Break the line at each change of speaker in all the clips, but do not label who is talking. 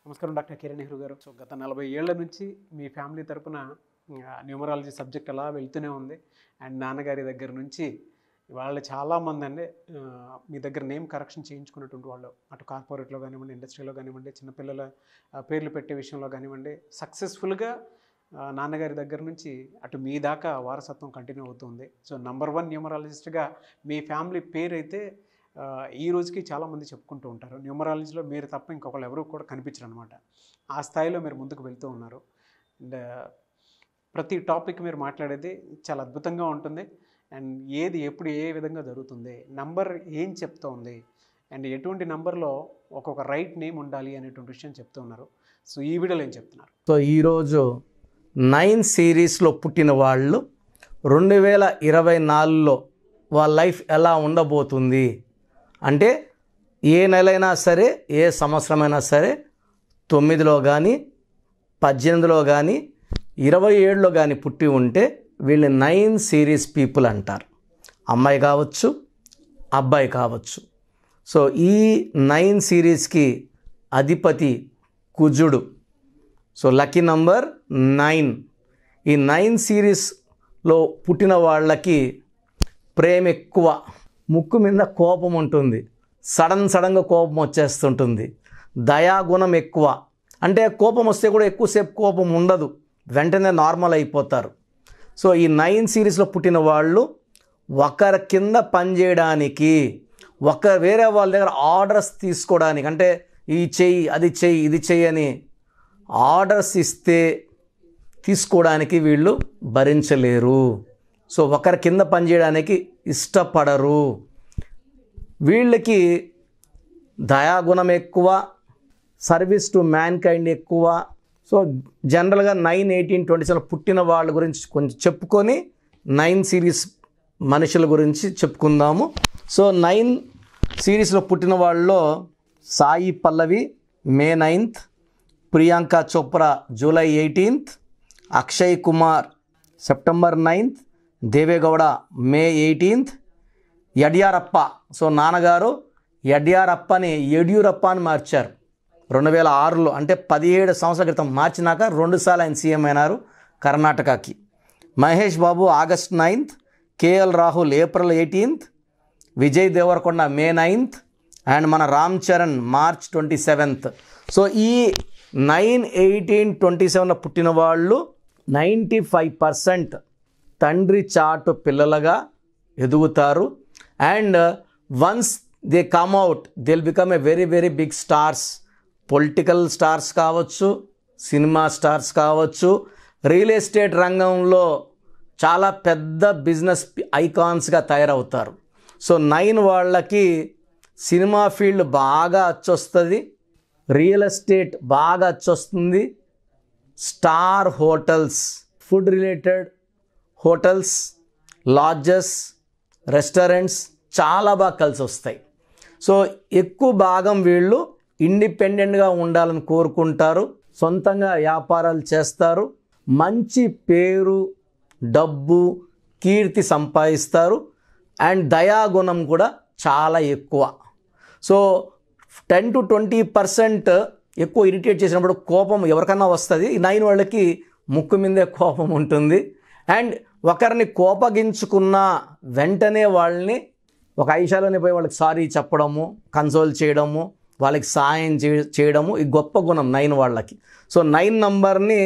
నమస్కారం doctor Kiran Nehru garu. So గత 40 ఏళ్ల నుంచి మీ ఫ్యామిలీ తరపున న్యూమరాలజీ సబ్జెక్ట్ అలా వెళ్తూనే ఉంది. అండ్ నాన్నగారి దగ్గర నుంచి వాళ్ళు చాలామంది అండి మీ దగ్గర నేమ్ కరెక్షన్ చేయించుకున్నటువంటి వాళ్ళు, అటు కార్పొరేట్లో కానివ్వండి, ఇండస్ట్రీలో కానివ్వండి, చిన్నపిల్లల పేర్లు పెట్టే విషయంలో కానివ్వండి, సక్సెస్ఫుల్గా నాన్నగారి దగ్గర నుంచి అటు మీ దాకా వారసత్వం కంటిన్యూ అవుతుంది. సో నంబర్ 1 న్యూమరాలజిస్ట్గా మీ ఫ్యామిలీ పేరు అయితే ఈ రోజుకి చాలామంది చెప్పుకుంటూ ఉంటారు. న్యూమరాలజీలో మీరు తప్ప ఇంకొకళ్ళు ఎవరు కూడా కనిపించరు అనమాట. ఆ స్థాయిలో మీరు ముందుకు వెళ్తూ ఉన్నారు. అండ్ ప్రతి టాపిక్ మీరు మాట్లాడేది చాలా అద్భుతంగా ఉంటుంది. అండ్ ఏది ఎప్పుడు ఏ విధంగా జరుగుతుంది, నంబర్ ఏం చెప్తూ ఉంది, అండ్ ఎటువంటి నంబర్లో ఒక్కొక్క రైట్ నేమ్ ఉండాలి అనేటువంటి విషయం చెప్తూ ఉన్నారు. సో ఈ వీడియోలో ఏం చెప్తున్నారు?
సో ఈరోజు 9 సిరీస్లో పుట్టిన వాళ్ళు 2024లో వాళ్ళ లైఫ్ ఎలా ఉండబోతుంది అంటే, ఏ నెలైనా సరే, ఏ సంవత్సరమైనా సరే, 9లో కానీ 18లో కానీ 27లో కానీ పుట్టి ఉంటే వీళ్ళు 9 సిరీస్ పీపుల్ అంటారు. అమ్మాయి కావచ్చు, అబ్బాయి కావచ్చు. సో ఈ 9 సిరీస్కి అధిపతి కుజుడు. So lucky number 9. ఈ 9 సిరీస్లో పుట్టిన వాళ్ళకి ప్రేమ ఎక్కువ, ముక్కు మీద కోపం ఉంటుంది, సడన్గా కోపం వచ్చేస్తుంటుంది, దయాగుణం ఎక్కువ. అంటే కోపం వస్తే కూడా ఎక్కువసేపు కోపం ఉండదు, వెంటనే నార్మల్ అయిపోతారు. సో ఈ 9 సిరీస్లో పుట్టిన వాళ్ళు ఒకరి కింద పనిచేయడానికి, వేరే వాళ్ళ దగ్గర ఆర్డర్స్ తీసుకోవడానికి, అంటే ఈ చెయ్యి, అది చెయ్యి, ఇది చెయ్యి అని ఆర్డర్స్ ఇస్తే తీసుకోవడానికి వీళ్ళు భరించలేరు. సో ఒకరి కింద పనిచేయడానికి ఇష్టపడరు. వీళ్ళకి దయాగుణం ఎక్కువ, సర్వీస్ టు మ్యాన్ కైండ్ ఎక్కువ. సో జనరల్గా 9, 18, 27 పుట్టిన వాళ్ళ గురించి కొంచెం చెప్పుకొని 9 సిరీస్ మనుషుల గురించి చెప్పుకుందాము. సో 9 సిరీస్లో పుట్టిన వాళ్ళలో Sai Pallavi May 9th, Priyanka Chopra July 18th, Akshay Kumar September 9th, Deve Gowda May 18th, Yediyurappa. So నాన్నగారు యడ్యూరప్పని యడ్యూరప్ప అని మార్చారు 2006లో, అంటే 17 సంవత్సరాల క్రితం మార్చినాక 2 సార్లు ఆయన సీఎం అయినారు కర్ణాటకకి. Mahesh Babu August 9th, KL Rahul April 18th, Vijay Deverakonda May 9th, and మన Ram Charan March 27th. So ఈ 9, 18, 27లో పుట్టిన వాళ్ళు 95% తండ్రి చాటు పిల్లలుగా ఎదుగుతారు. And once they come out they will become a very very big stars. Political stars కావచ్చు, సినిమా స్టార్స్ కావచ్చు, రియల్ ఎస్టేట్ రంగంలో చాలా పెద్ద బిజినెస్ ఐకాన్స్గా తయారవుతారు. సో 9 వాళ్ళకి సినిమా ఫీల్డ్ బాగా అచ్చొస్తుంది, రియల్ ఎస్టేట్ బాగా అచ్చొస్తుంది, star hotels, food related hotels, lodges, restaurants చాలా బాగా కలిసి వస్తాయి. సో ఎక్కువ భాగం వీళ్ళు ఇండిపెండెంట్గా ఉండాలని కోరుకుంటారు, సొంతంగా వ్యాపారాలు చేస్తారు, మంచి పేరు, డబ్బు, కీర్తి సంపాదిస్తారు. అండ్ దయాగుణం కూడా చాలా ఎక్కువ. సో 10 to 20% ఎక్కువ ఇరిటేట్ చేసినప్పుడు కోపం ఎవరికన్నా వస్తుంది. ఈ 9 వాళ్ళకి ముక్కు మీదే కోపం ఉంటుంది. అండ్ ఒకరిని కోపగించుకున్న వెంటనే వాళ్ళని ఒక ఐషాలోనే పోయి వాళ్ళకి సారీ చెప్పడము, కన్సోల్ చేయడము, వాళ్ళకి సాయం చేయడము ఈ గొప్ప గుణం 9 వాళ్ళకి. సో 9 నంబర్ని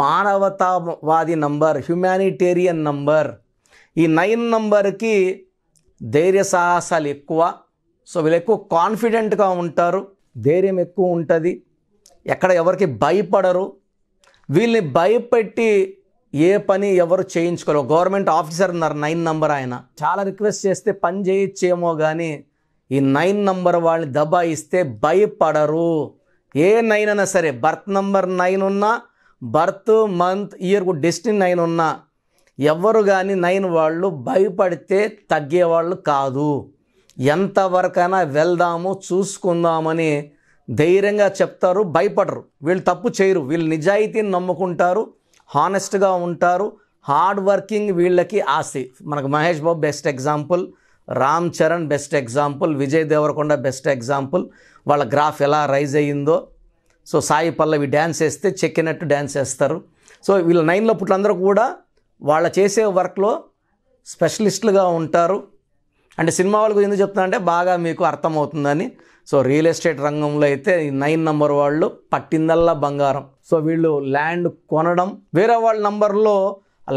మానవతావాది నంబర్, హ్యుమానిటేరియన్ నంబర్. ఈ 9 నంబర్కి ధైర్య సాహసాలు ఎక్కువ. సో వీళ్ళు ఎక్కువ కాన్ఫిడెంట్గా ఉంటారు, ధైర్యం ఎక్కువ ఉంటుంది, ఎక్కడ ఎవరికి భయపడరు. వీళ్ళని భయపెట్టి ఏ పని ఎవరు చేయించుకోరు. గవర్నమెంట్ ఆఫీసర్ ఉన్నారు 9 నంబర్, ఆయన చాలా రిక్వెస్ట్ చేస్తే పని చేయొచ్చేమో కానీ ఈ 9 నంబర్ వాళ్ళని దబాయిస్తే భయపడరు. ఏ 9 అయినా సరే, బర్త్ నంబర్ 9 ఉన్నా, బర్త్ మంత్ ఇయర్ డెస్టినీ 9 ఉన్నా, ఎవరు కానీ 9 వాళ్ళు భయపడితే తగ్గేవాళ్ళు కాదు. ఎంతవరకైనా వెళ్దాము, చూసుకుందామని ధైర్యంగా చెప్తారు, భయపడరు. వీళ్ళు తప్పు చేయరు, వీళ్ళు నిజాయితీని నమ్ముకుంటారు, హానెస్ట్గా ఉంటారు, హార్డ్ వర్కింగ్ వీళ్ళకి ఆస్తి. మనకు Mahesh Babu best example, Ram Charan best example, Vijay Deverakonda best example. వాళ్ళ గ్రాఫ్ ఎలా రైజ్ అయ్యిందో. సో సాయి పల్లవి డ్యాన్స్ వేస్తే చెక్కినట్టు డ్యాన్స్ వేస్తారు. సో వీళ్ళ 9లో పుట్టినందరూ కూడా వాళ్ళ చేసే వర్క్లో స్పెషలిస్టులుగా ఉంటారు. అంటే సినిమా వాళ్ళకు ఎందుకు చెప్తున్నా అంటే బాగా మీకు అర్థమవుతుందని. సో రియల్ ఎస్టేట్ రంగంలో అయితే ఈ 9 నంబర్ వాళ్ళు పట్టిందల్లా బంగారం. సో వీళ్ళు ల్యాండ్ కొనడం, వేరే వాళ్ళ నంబర్లో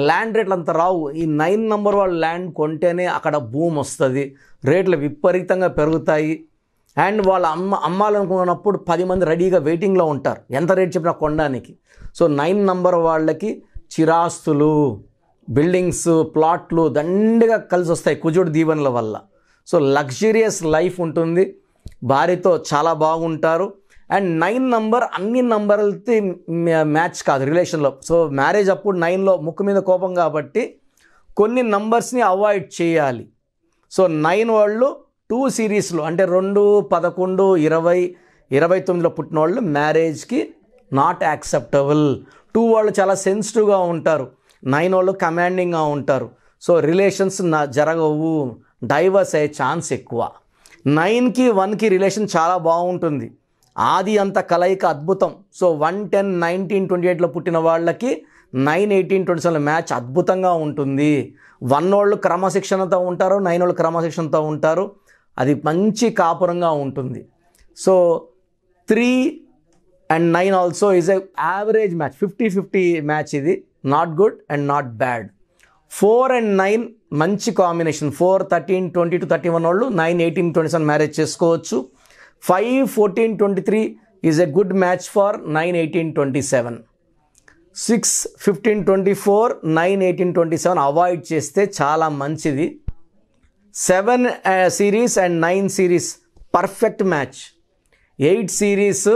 ల్యాండ్ రేట్లు అంత రావు. ఈ 9 నంబర్ వాళ్ళు ల్యాండ్ కొంటేనే అక్కడ భూమి వస్తుంది, రేట్లు విపరీతంగా పెరుగుతాయి. అండ్ వాళ్ళు అమ్మాలనుకున్నప్పుడు 10 మంది రెడీగా వెయిటింగ్లో ఉంటారు ఎంత రేట్ చెప్పినా కొనడానికి. సో 9 నంబర్ వాళ్ళకి చిరాస్తులు, బిల్డింగ్స్, ప్లాట్లు దండిగా కలిసి వస్తాయి కుజుడు దీవెనల వల్ల. సో లగ్జరియస్ లైఫ్ ఉంటుంది, భార్యతో చాలా బాగుంటారు. అండ్ 9 నంబర్ అన్ని నంబర్లతో మ్యాచ్ కాదు రిలేషన్లో. సో మ్యారేజ్ అప్పుడు 9లో ముక్కు మీద కోపం కాబట్టి కొన్ని నంబర్స్ని అవాయిడ్ చేయాలి. సో 9 వాళ్ళు 2 సిరీస్లో అంటే 2, 11, 20, 29లో పుట్టిన వాళ్ళు మ్యారేజ్కి నాట్ యాక్సెప్టబుల్. 2 వాళ్ళు చాలా సెన్సిటివ్గా ఉంటారు, 9 వాళ్ళు కమాండింగ్గా ఉంటారు. సో రిలేషన్స్ జరగవు, డైవర్స్ అయ్యే ఛాన్స్ ఎక్కువ. 9కి 1కి రిలేషన్ చాలా బాగుంటుంది, ఆది అంత కలయిక అద్భుతం. సో 1, 10, 19, 28లో పుట్టిన వాళ్ళకి 9, 18, 27 మ్యాచ్ అద్భుతంగా ఉంటుంది. 1 వాళ్ళు క్రమశిక్షణతో ఉంటారు, 9 వాళ్ళు క్రమశిక్షణతో ఉంటారు, అది మంచి కాపురంగా ఉంటుంది. So 3 and 9 also is a average match, 50-50 match. ఇది not good and not bad. 4 and 9 మంచి కాంబినేషన్. 4, 13, 22, 31 వాళ్ళు 9, 18, 27 మ్యారేజ్ చేసుకోవచ్చు. 5, 14, 23 is a good match for 9, 18, 27. 6, 15, 24, 9, 18, 27 avoid చేస్తే చాలా మంచిది. 7 series and 9 series perfect match. 8 series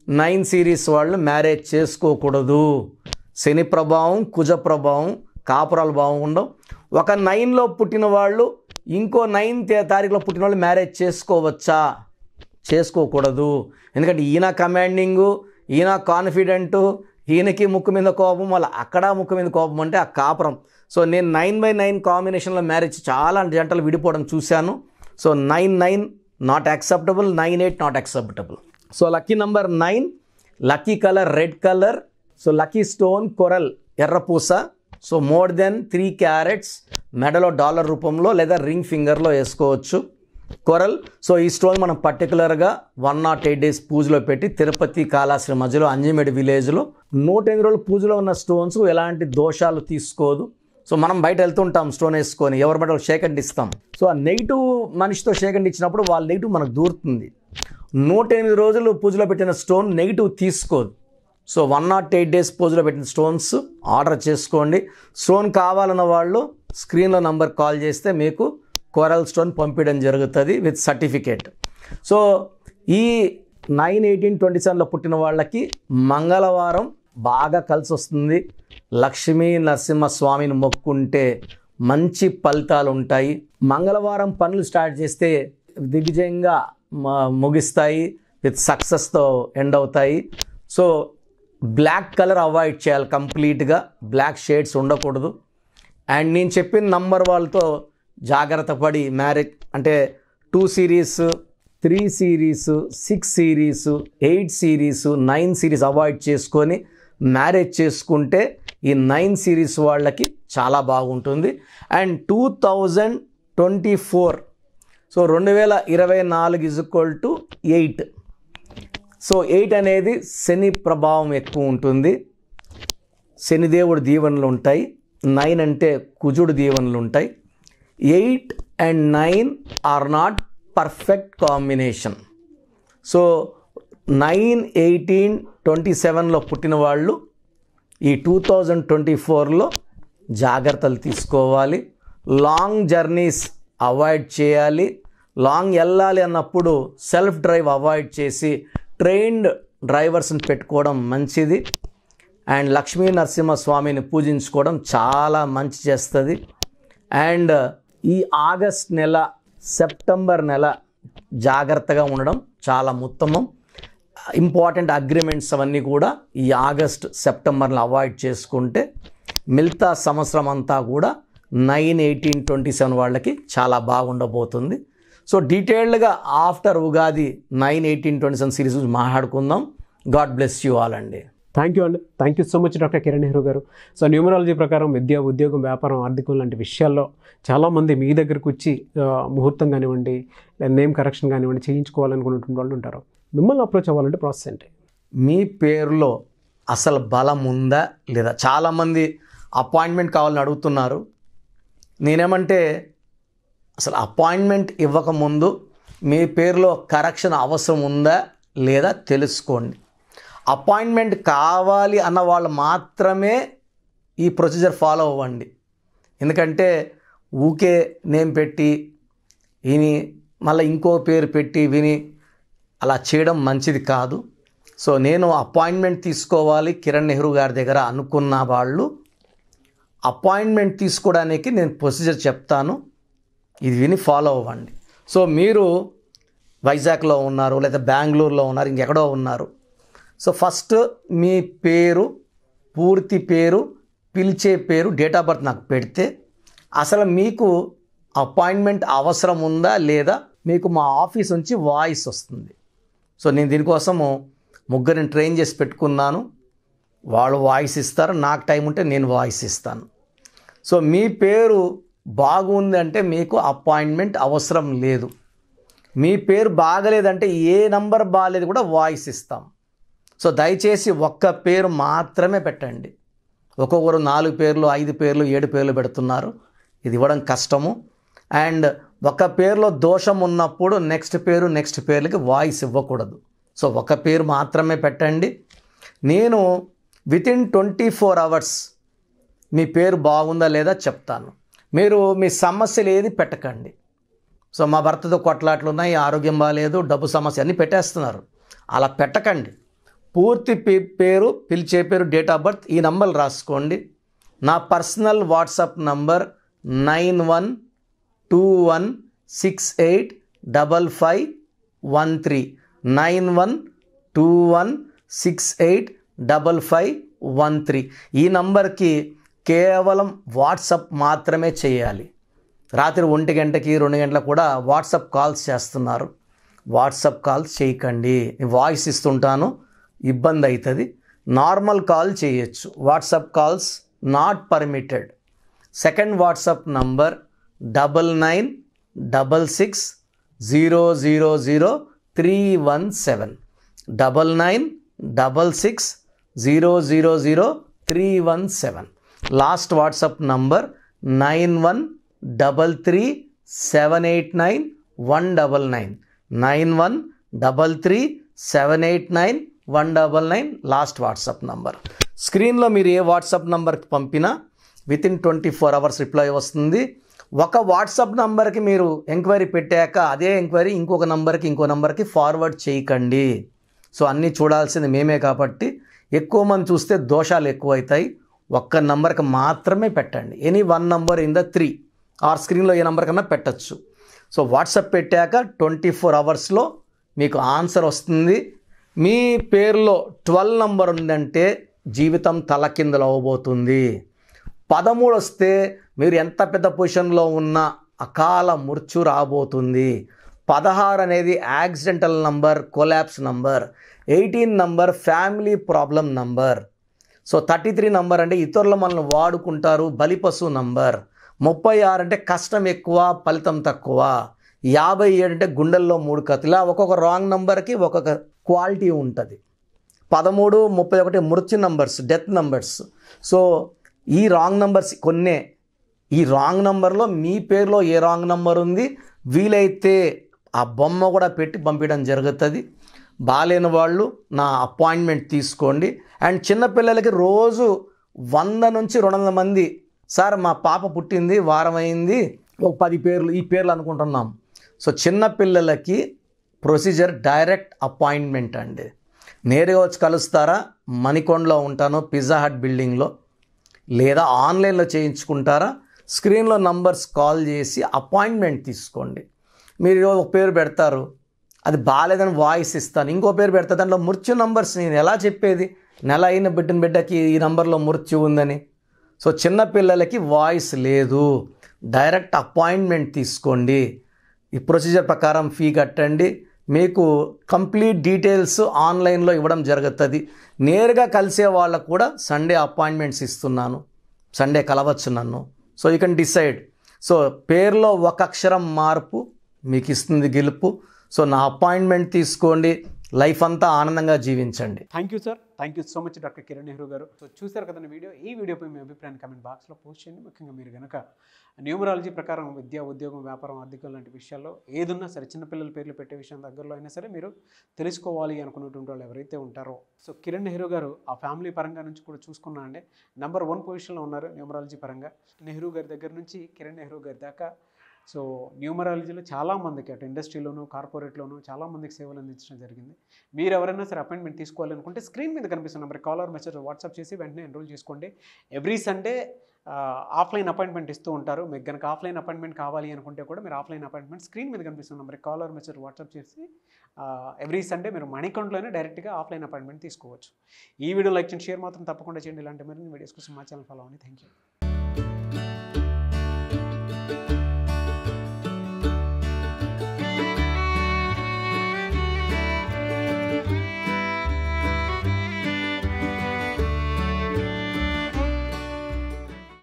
9 series వాళ్ళు మ్యారేజ్ చేసుకోకూడదు. శని ప్రభావం, కుజ ప్రభావం, కాపురాలు బాగుండవు. ఒక 9లో పుట్టిన వాళ్ళు ఇంకో 9 తారీఖులో పుట్టిన వాళ్ళు మ్యారేజ్ చేసుకోవచ్చా? చేసుకోకూడదు. ఎందుకంటే ఈయన కమాండింగు, ఈయన కాన్ఫిడెంటు, ఈయనకి ముక్కు మీద కోపం, వాళ్ళ అక్కడ ముక్కు మీద కోపం అంటే ఆ కాపురం. సో నేను 9/9 కాంబినేషన్లో మ్యారేజ్ చాలా జంటలు విడిపోవడం చూశాను. So 9/9 not acceptable, 9/8 not acceptable. So lucky number 9, lucky colour red colour. So lucky stone coral, ఎర్రపూస. సో మోర్ దెన్ 3 క్యారెట్స్ మెడలో డాలర్ రూపంలో లేదా రింగ్ ఫింగర్లో వేసుకోవచ్చు కొరల్. సో ఈ స్టోన్ మనం పర్టికులర్గా 108 డేస్ పూజలో పెట్టి తిరుపతి కాళాశ్రీ మధ్యలో అంజిమేడి విలేజ్లో 108 రోజులు పూజలో ఉన్న స్టోన్స్ ఎలాంటి దోషాలు తీసుకోదు. సో మనం బయట వెళ్తుంటాం స్టోన్ వేసుకొని, ఎవరి బట్టి షేక్ హ్యాండ్ ఇస్తాం. సో ఆ నెగిటివ్ మనిషితో షేక్ హ్యాండ్ ఇచ్చినప్పుడు వాళ్ళ నెగిటివ్ మనకు దూరుతుంది. 108 రోజులు పూజలో పెట్టిన స్టోన్ నెగిటివ్ తీసుకోదు. సో 108 డేస్ పూజలో పెట్టిన స్టోన్స్ ఆర్డర్ చేసుకోండి. స్టోన్ కావాలన్న వాళ్ళు స్క్రీన్లో నంబర్ కాల్ చేస్తే మీకు కోరల్ స్టోన్ పంపించడం జరుగుతుంది విత్ సర్టిఫికేట్. సో ఈ 9, 18, 27లో పుట్టిన వాళ్ళకి మంగళవారం బాగా కలిసి వస్తుంది. లక్ష్మీ నరసింహస్వామిని మొక్కుంటే మంచి ఫలితాలు ఉంటాయి. మంగళవారం పనులు స్టార్ట్ చేస్తే దిగ్విజయంగా ముగిస్తాయి, విత్ సక్సెస్తో ఎండ్ అవుతాయి. సో బ్లాక్ కలర్ అవాయిడ్ చేయాలి కంప్లీట్గా, బ్లాక్ షేడ్స్ ఉండకూడదు. అండ్ నేను చెప్పిన నంబర్ వాళ్ళతో జాగ్రత్త పడి మ్యారేజ్ అంటే 2 series, 3 series, 6 series, 8 series, 9 series avoid చేసుకొని మ్యారేజ్ చేసుకుంటే ఈ 9 సిరీస్ వాళ్ళకి చాలా బాగుంటుంది. And 2024, so 2024 = 8. సో 8 అనేది శని ప్రభావం ఎక్కువ ఉంటుంది, శనిదేవుడు దీవెనలు ఉంటాయి. 9 అంటే కుజుడు దీవెనలు ఉంటాయి. 8 and 9 are not perfect combination. So 9, 18, 27లో పుట్టిన వాళ్ళు ఈ 2024లో జాగ్రత్తలు తీసుకోవాలి. లాంగ్ జర్నీస్ అవాయిడ్ చేయాలి. లాంగ్ వెళ్ళాలి అన్నప్పుడు సెల్ఫ్ డ్రైవ్ అవాయిడ్ చేసి ట్రైన్డ్ డ్రైవర్స్ని పెట్టుకోవడం మంచిది. అండ్ లక్ష్మీ నరసింహస్వామిని పూజించుకోవడం చాలా మంచి చేస్తుంది. అండ్ ఈ ఆగస్ట్ నెల, సెప్టెంబర్ నెల జాగ్రత్తగా ఉండడం చాలా ఉత్తమం. ఇంపార్టెంట్ అగ్రిమెంట్స్ అవన్నీ కూడా ఈ ఆగస్ట్, సెప్టెంబర్లో అవాయిడ్ చేసుకుంటే మిగతా సంవత్సరం అంతా కూడా 9, 18, 27 వాళ్ళకి చాలా బాగుండబోతుంది. సో డీటెయిల్డ్గా ఆఫ్టర్ ఉగాది 9, 18, 27 సిరీస్ గురించి మాట్లాడుకుందాం. గాడ్ బ్లెస్ యూ ఆల్ అండి.
థ్యాంక్ యూ అండి. Thank you so much doctor Kiran Nehru garu. So numerology ప్రకారం విద్య, ఉద్యోగం, వ్యాపారం, ఆర్థికం లాంటి విషయాల్లో చాలామంది మీ దగ్గరకు వచ్చి ముహూర్తం కానివ్వండి, లేదా నేమ్ కరెక్షన్ కానివ్వండి చేయించుకోవాలనుకున్నటువంటి వాళ్ళు ఉంటారు. మిమ్మల్ని అప్రోచ్ అవ్వాలంటే ప్రాసెస్ ఏంటి?
మీ పేరులో అసలు బలం ఉందా లేదా? చాలామంది అపాయింట్మెంట్ కావాలని అడుగుతున్నారు. నేనేమంటే అసలు అపాయింట్మెంట్ ఇవ్వకముందు మీ పేరులో కరెక్షన్ అవసరం ఉందా లేదా తెలుసుకోండి. అపాయింట్మెంట్ కావాలి అన్న వాళ్ళు మాత్రమే ఈ ప్రొసీజర్ ఫాలో అవ్వండి. ఎందుకంటే ఊకే నేమ్ పెట్టి విని మళ్ళీ ఇంకో పేరు పెట్టి విని అలా చేయడం మంచిది కాదు. సో నేను అపాయింట్మెంట్ తీసుకోవాలి కిరణ్ నెహ్రూ గారి దగ్గర అనుకున్న వాళ్ళు అపాయింట్మెంట్ తీసుకోవడానికి నేను ప్రొసీజర్ చెప్తాను, ఇది విని ఫాలో అవ్వండి. సో మీరు వైజాగ్లో ఉన్నారు, లేదా బెంగళూరులో ఉన్నారు, ఇంకెక్కడో ఉన్నారు. సో ఫస్ట్ మీ పేరు, పూర్తి పేరు, పిలిచే పేరు, డేట్ ఆఫ్ బర్త్ నాకు పెడితే అసలు మీకు అపాయింట్మెంట్ అవసరం ఉందా లేదా మీకు మా ఆఫీస్ నుంచి వాయిస్ వస్తుంది. సో నేను దీనికోసము ముగ్గురిని ట్రైన్ చేసి పెట్టుకున్నాను. వాళ్ళు వాయిస్ ఇస్తారు, నాకు టైం ఉంటే నేను వాయిస్ ఇస్తాను. సో మీ పేరు బాగుంది అంటే మీకు అపాయింట్మెంట్ అవసరం లేదు. మీ పేరు బాగలేదంటే ఏ నంబర్ బాగలేదు కూడా వాయిస్ ఇస్తాం. సో దయచేసి ఒక్క పేరు మాత్రమే పెట్టండి. ఒక్కొక్కరు 4 పేర్లు, 5 పేర్లు, 7 పేర్లు పెడుతున్నారు. ఇది ఇవ్వడం కష్టము. అండ్ ఒక పేరులో దోషం ఉన్నప్పుడు నెక్స్ట్ పేర్లకి వాయిస్ ఇవ్వకూడదు. సో ఒక పేరు మాత్రమే పెట్టండి. నేను వితిన్ 24 hours మీ పేరు బాగుందా లేదా చెప్తాను. మీరు మీ సమస్యలు ఏది పెట్టకండి. సో మా భర్తతో కొట్లాట్లు ఉన్నాయి, ఆరోగ్యం బాగాలేదు, డబ్బు సమస్య అన్నీ పెట్టేస్తున్నారు. అలా పెట్టకండి. పూర్తి పేరు, పిలిచే పేరు, డేట్ ఆఫ్ బర్త్, ఈ నంబర్లు రాసుకోండి. నా పర్సనల్ వాట్సాప్ నంబర్ 9121685513 9121685513. ఈ నంబర్కి కేవలం వాట్సాప్ మాత్రమే చేయాలి. రాత్రి 1 గంటకి 2 గంటలకు కూడా వాట్సాప్ కాల్స్ చేస్తున్నారు. వాట్సాప్ కాల్స్ చేయకండి. వాయిస్ ఇస్తుంటాను, ఇబ్బంది అవుతుంది. నార్మల్ కాల్ చేయొచ్చు. WhatsApp calls not permitted. Second WhatsApp number 9966000317 9966000317. Last WhatsApp number 9133789199 9133789199 last WhatsApp number. స్క్రీన్లో మీరు ఏ వాట్సాప్ నంబర్కి పంపినా వితిన్ 24 hours రిప్లై వస్తుంది. ఒక వాట్సాప్ నంబర్కి మీరు ఎంక్వైరీ పెట్టాక అదే ఎంక్వైరీ ఇంకో నంబర్కి ఫార్వర్డ్ చేయకండి. సో అన్నీ చూడాల్సింది మేమే కాబట్టి ఎక్కువ మంది చూస్తే దోషాలు ఎక్కువ అవుతాయి. ఒక్క నంబర్కి మాత్రమే పెట్టండి. Any 1 number in the 3 or స్క్రీన్లో ఏ నంబర్ కన్నా పెట్టచ్చు. సో వాట్సాప్ పెట్టాక 24 hours మీకు ఆన్సర్ వస్తుంది. మీ పేరులో 12 number ఉందంటే జీవితం తలకిందులు అవ్వబోతుంది. 13 వస్తే మీరు ఎంత పెద్ద పొజిషన్లో ఉన్నా అకాల మృత్యు రాబోతుంది. 16 అనేది accidental number, collapse number. 18 number family problem number. So 33 number అంటే ఇతరులు మనల్ని వాడుకుంటారు, బలిపశు నంబర్. 36 అంటే కష్టం ఎక్కువ, ఫలితం తక్కువ. 57 అంటే గుండెల్లో 3 కత్తులు. ఇలా ఒక్కొక్క రాంగ్ నంబర్కి ఒక్కొక్క క్వాలిటీ ఉంటుంది. 13, 31 మృత్యు నంబర్స్, డెత్ నంబర్స్. సో ఈ రాంగ్ నంబర్స్ కొన్నే. ఈ రాంగ్ నంబర్లో మీ పేరులో ఏ రాంగ్ నంబర్ ఉంది వీలైతే ఆ బొమ్మ కూడా పెట్టి పంపించడం జరుగుతుంది. బాలేని వాళ్ళు నా అపాయింట్మెంట్ తీసుకోండి. అండ్ చిన్నపిల్లలకి రోజు 100 నుంచి 200 మంది, సార్ మా పాప పుట్టింది, వారం అయింది, ఒక 10 పేర్లు ఈ పేర్లు అనుకుంటున్నాం. సో చిన్నపిల్లలకి ప్రొసీజర్ డైరెక్ట్ అపాయింట్మెంట్ అండి. నేరుగా వచ్చి కలుస్తారా? మణికొండలో ఉంటాను, పిజ్జా హట్ బిల్డింగ్లో. లేదా ఆన్లైన్లో చేయించుకుంటారా? స్క్రీన్లో నంబర్స్ కాల్ చేసి అపాయింట్మెంట్ తీసుకోండి. మీరు ఒక పేరు పెడతారు, అది బాగాలేదని వాయిస్ ఇస్తాను. ఇంకో పేరు పెడతా, దాంట్లో మృత్యు నంబర్స్ నేను ఎలా చెప్పేది? నెల అయిన బిడ్డకి ఈ నంబర్లో మృత్యు ఉందని. సో చిన్నపిల్లలకి వాయిస్ లేదు. డైరెక్ట్ అపాయింట్మెంట్ తీసుకోండి. ఈ ప్రొసీజర్ ప్రకారం ఫీ కట్టండి. మీకు కంప్లీట్ డీటెయిల్స్ ఆన్లైన్లో ఇవ్వడం జరుగుతుంది. నేరుగా కలిసే వాళ్ళకు కూడా సండే అపాయింట్మెంట్స్ ఇస్తున్నాను. సండే కలవచ్చు నన్ను. So you can decide. So పేరులో ఒక అక్షరం మార్పు మీకు ఇస్తుంది గెలుపు. సో నా అపాయింట్మెంట్ తీసుకోండి, లైఫ్ అంతా ఆనందంగా జీవించండి.
Thank you sir, thank you so much doctor Kiran Nehru garu. So చూసారు కదండి వీడియో. ఈ వీడియోపై మీ అభిప్రాయాన్ని కామెంట్ బాక్స్లో పోస్ట్ చేయండి. ముఖ్యంగా మీరు కనుక న్యూమరాలజీ ప్రకారం విద్య, ఉద్యోగం, వ్యాపారం, ఆర్థికం లాంటి విషయాల్లో ఏదున్నా సరే, చిన్నపిల్లల పేర్లు పెట్టే విషయం దగ్గరలో అయినా సరే మీరు తెలుసుకోవాలి అనుకున్నటువంటి వాళ్ళు ఎవరైతే ఉంటారో, సో కిరణ్ నెహ్రూ గారు ఆ ఫ్యామిలీ పరంగా నుంచి కూడా చూసుకున్నా అండి నెంబర్ 1 పొజిషన్లో ఉన్నారు న్యూమరాలజీ పరంగా. నెహ్రూ గారి దగ్గర నుంచి కిరణ్ నెహ్రూ గారి దాకా సో న్యూమరాలజీలో చాలామందికి అటు ఇండస్ట్రీలోను, కార్పొరేట్లోను చాలామందికి సేవలు అందించడం జరిగింది. మీరు ఎవరైనా సరే అపాయింట్మెంట్ తీసుకోవాలనుకుంటే స్క్రీన్ మీద కనిపిస్తున్న number call or message WhatsApp చేసి వెంటనే ఎన్రోల్ చేసుకోండి. ఎవ్రీ సండే ఆఫ్లైన్ అపాయింట్మెంట్ ఇస్తూ ఉంటారు. మీకు కనుక ఆఫ్లైన్ అపాయింట్మెంట్ కావాలి అనుకుంటే కూడా మీరు ఆఫ్లైన్ అపాయింట్మెంట్ స్క్రీన్ మీద కనిపిస్తున్న number call or message WhatsApp చేసి ఎవ్రీ సండే మీరు మణికొండలోనే డైరెక్ట్గా ఆఫ్లైన్ అపాయింట్మెంట్ తీసుకోవచ్చు. ఈ వీడియో లైక్ చేయండి, షేర్ మాత్రం తప్పకుండా చేయండి. ఇలాంటి మరిన్ని వీడియోస్ కోసం మా ఛానల్ ఫాలో అవ్వండి. Thank you.